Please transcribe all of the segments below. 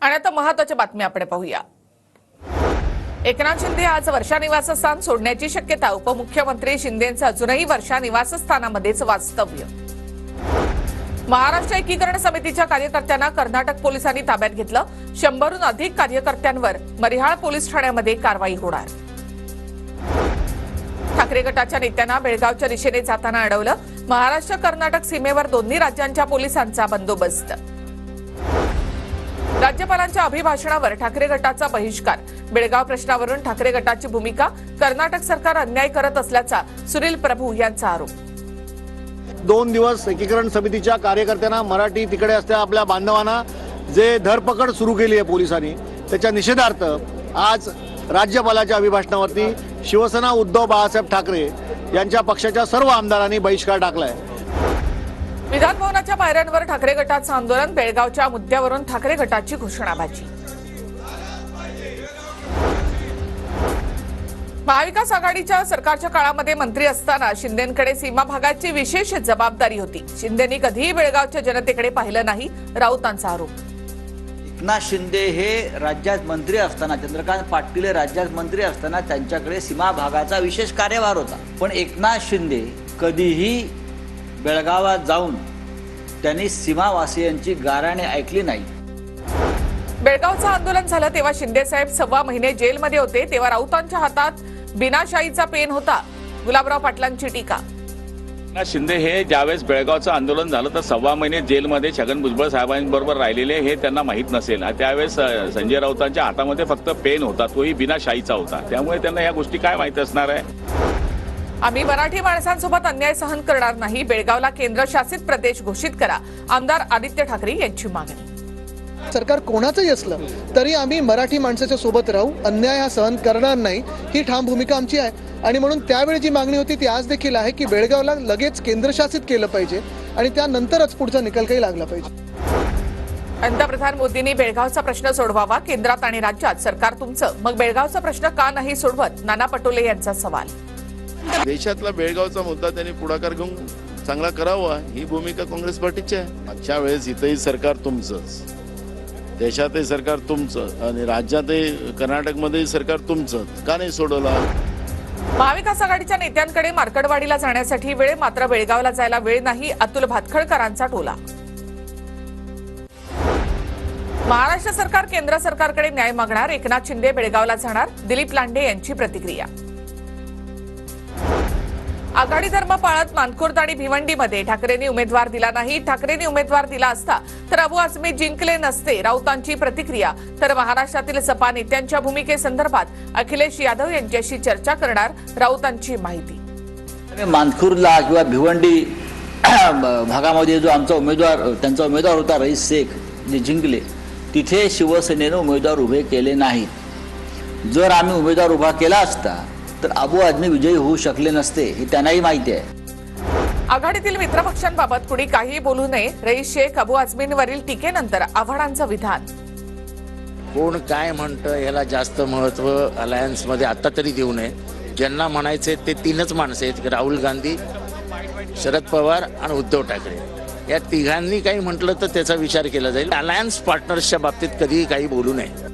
आणि आता महत्त्वाच्या बातम्या आपण पाहूया। एकनाथ शिंदे आज वर्षा निवासस्थान सोडण्याची शक्यता। उपमुख्यमंत्री शिंदेंचं अजूनही वर्षा निवासस्थानामध्येच वास्तव्य। महाराष्ट्र एकीकरण समितीच्या कार्यकर्त्यांना कर्नाटक पोलिसांनी ताब्यात घेतलं। 100हून अधिक कार्यकर्त्यांवर मरिहाळ पोलीस ठाण्यामध्ये कारवाई होणार। ठाकरे गटाच्या नेत्यांना बेळगावच्या दिशेने जाताना अडवलं। महाराष्ट्र कर्नाटक सीमेवर दोन्ही राज्यांच्या पोलिसांचा बंदोबस्त। राज्यपालांच्या अभिभाषणावर ठाकरे गटाचा बहिष्कार। बेळगाव प्रश्नावरून ठाकरे गटाची भूमिका। कर्नाटक सरकार अन्याय करत असल्याचा सुनील प्रभू यांचा आरोप। 2 दिवस एकीकरण समितीच्या कार्यकर्त्यांना मराठी तिकडे असलेल्या आपल्या बांधवांना जे धरपकड सुरू केली आहे पोलिसांनी, त्याच्या निषेधार्थ आज राज्यपालाच्या अभिभाषणावरती शिवसेना उद्धव बाळासाहेब ठाकरे यांच्या पक्षाच्या सर्व आमदारांनी बहिष्कार टाकलाय। विधान भवनाच्या पायऱ्यांवर ठाकरे गटाचं आंदोलन। बेळगावच्या मुद्द्यावरून ठाकरे गटाची घोषणाबाजी। महाविकास आघाडीच्या सरकारच्या काळामध्ये मंत्री असताना शिंदेंकडे सीमा भागाची विशेष जबाबदारी होती। शिंदेंनी कधीही बेळगावच्या जनतेकडे पाहिलं नाही, राऊतांचा आरोप। एकनाथ शिंदे हे राज्यात मंत्री असताना, चंद्रकांत पाटील हे राज्यात मंत्री असताना त्यांच्याकडे सीमा भागाचा विशेष कार्यभार होता। पण एकनाथ शिंदे कधीही बेळगावात जाऊन त्यांनी सीमावासियांची गाऱ्हाणे ऐकली नाही। बेळगावचं आंदोलन झालं तेव्हा शिंदे साहेब 1.25 महिने जेलमध्ये होते, तेव्हा राऊतांच्या हातात बिनाशाईचा पेन होता। गुलाबराव पाटलांची टीका। एकनाथ शिंदे हे ज्यावेळेस बेळगावचं आंदोलन झालं तर 1.25 महिने जेलमध्ये छगन भुजबळ साहेबांबरोबर राहिलेले हे त्यांना माहीत नसेल। त्यावेळेस संजय राऊतांच्या हातामध्ये फक्त पेन होता, तोही बिनाशाईचा होता। त्यामुळे त्यांना या गोष्टी काय माहीत असणार आहे। आम्ही मराठी माणसांसोबत अन्याय सहन करणार नाही। बेळगावला केंद्रशासित प्रदेश घोषित करा। आमदार आदित्य ठाकरे यांची मागणी। सरकार कोणाचंही असलं तरी आम्ही मराठी माणसाच्या सोबत राहू, अन्याय हा सहन करणार नाही, ही ठाम भूमिका आमची आहे। आणि म्हणून त्यावेळी जी मागणी होती ती आज देखील आहे की बेळगावला लगेच केंद्रशासित केलं पाहिजे आणि त्यानंतरच पुढचा निकाल काही लागला पाहिजे। पंतप्रधान मोदींनी बेळगावचा प्रश्न सोडवावा। केंद्रात आणि राज्यात सरकार तुमचं, मग बेळगावचा प्रश्न का नाही सोडवत? नाना पटोले यांचा सवाल। देशातला बेळगावचा मुद्दा त्यांनी पुढाकार घेऊन चांगला करावा, ही भूमिका काँग्रेस पार्टीची आहे। मागच्या वेळेस इथेही सरकार तुमचंच, देशातही सरकार तुमचं आणि राज्यातही कर्नाटकमध्येही सरकार तुमचं, का नाही सोडवलं? महाविकास आघाडीच्या नेत्यांकडे मार्कडवाडीला जाण्यासाठी वेळ, मात्र बेळगावला जायला वेळ नाही। अतुल भातखळकरांचा टोला। महाराष्ट्र सरकार केंद्र सरकारकडे न्याय मागणार। एकनाथ शिंदे बेळगावला जाणार। दिलीप लांडे यांची प्रतिक्रिया। आघाडी धर्म पाळत मानखुर्द आणि भिवंडीमध्ये ठाकरेंनी उमेदवार दिला नाही। ठाकरेंनी उमेदवार दिला असता तर अबू आझमी जिंकले नसते, राऊतांची प्रतिक्रिया। तर महाराष्ट्रातील सपा नेत्यांच्या भूमिकेसंदर्भात अखिलेश यादव यांच्याशी चर्चा करणार, राऊतांची माहिती। मानखुर्दला किंवा भिवंडी भागामध्ये जो आमचा उमेदवार, त्यांचा उमेदवार होता रईस शेख, जे जिंकले, तिथे शिवसेनेनं उमेदवार उभे केले नाहीत। जर आम्ही उमेदवार उभा केला असता तर अबू आझमी विजयी होऊ शकले नसते, हे त्यांनाही माहिती आहे। आघाडीतील मित्रपक्षांबाबत कुणी काही बोलू नये। रईस शेख अबू आझमींवरील टीकेनंतर आव्हाडांचं विधान। कोण काय म्हणतं याला जास्त महत्व अलायन्स मध्ये आता तरी देऊ नये। ज्यांना म्हणायचे ते 3च माणसं आहेत, राहुल गांधी, शरद पवार आणि उद्धव ठाकरे। या तिघांनी काही म्हटलं तर त्याचा विचार केला जाईल। अलायन्स पार्टनर्सच्या बाबतीत कधीही काही बोलू नये।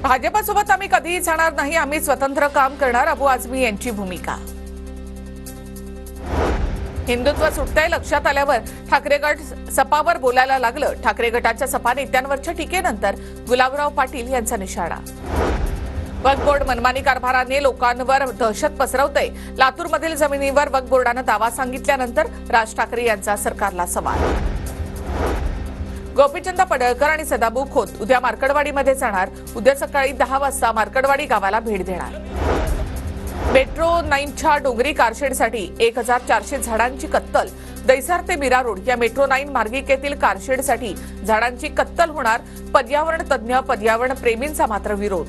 भाजपसोबत आम्ही कधीही जाणार नाही, आम्ही स्वतंत्र काम करणार, अबू आझमी यांची भूमिका। हिंदुत्व सुटतंय लक्षात आल्यावर ठाकरे गट सपावर बोलायला लागलं। ठाकरे गटाच्या सपा नेत्यांवरच्या टीकेनंतर गुलाबराव पाटील यांचा निशाणा। वक्फ बोर्ड मनमानी कारभाराने लोकांवर दहशत पसरवतंय। लातूरमधील जमिनीवर वक्फ बोर्डानं दावा सांगितल्यानंतर राज ठाकरे यांचा सरकारला सवाल। गोपीचंद पडळकर आणि सदाभाऊ खोत उद्या मार्कडवाडीमध्ये जाणार। उद्या सकाळी 10 वाजता मार्कडवाडी गावाला भेट देणार। मेट्रो 9च्या डोंगरी कारशेडसाठी 1400 झाडांची कत्तल। दैसार ते मीरा रोड या मेट्रो 9 मार्गिकेतील कारशेडसाठी झाडांची कत्तल होणार। पर्यावरण तज्ज्ञ, पर्यावरण प्रेमींचा मात्र विरोध।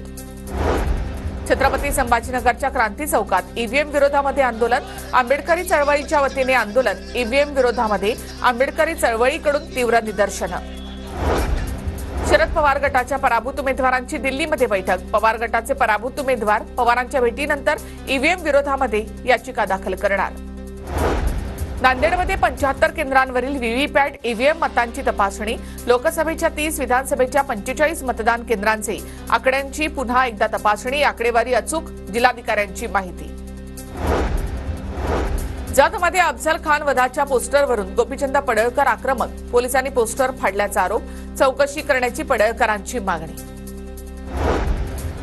छत्रपती संभाजीनगरच्या क्रांती चौकात ईव्हीएम विरोधामध्ये आंदोलन। आंबेडकरी चळवळीच्या वतीने आंदोलन। ईव्हीएम विरोधामध्ये आंबेडकरी चळवळीकडून तीव्र निदर्शनं। शरद पवार गटाच्या पराभूत उमेदवारांची दिल्लीमध्ये बैठक। पवार गटाचे पराभूत उमेदवार पवारांच्या भेटीनंतर ईव्हीएम विरोधामध्ये याचिका दाखल करणार। नांदेडमध्ये 75 केंद्रांवरील व्हीव्हीपॅट ईव्हीएम मतांची तपासणी. लोकसभेच्या 30, विधानसभेच्या 45 मतदान केंद्रांचे आकड्यांची पुन्हा एकदा तपासणी. आकडेवारी अचूक, जिल्हाधिकाऱ्यांची माहिती. जतमध्ये अफजल खान वधाच्या पोस्टरवरून गोपीचंद पडळकर आक्रमक. पोलिसांनी पोस्टर फाडल्याचा आरोप. चौकशी करण्याची पडळकरांची मागणी.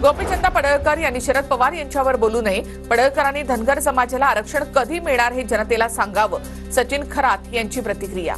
गोपीचंद पडळकर यांनी शरद पवार यांच्यावर बोलू नये. पडळकरांनी धनगर समाजाला आरक्षण कधी मिळणार हे जनतेला सांगावं. सचिन खरात यांची प्रतिक्रिया.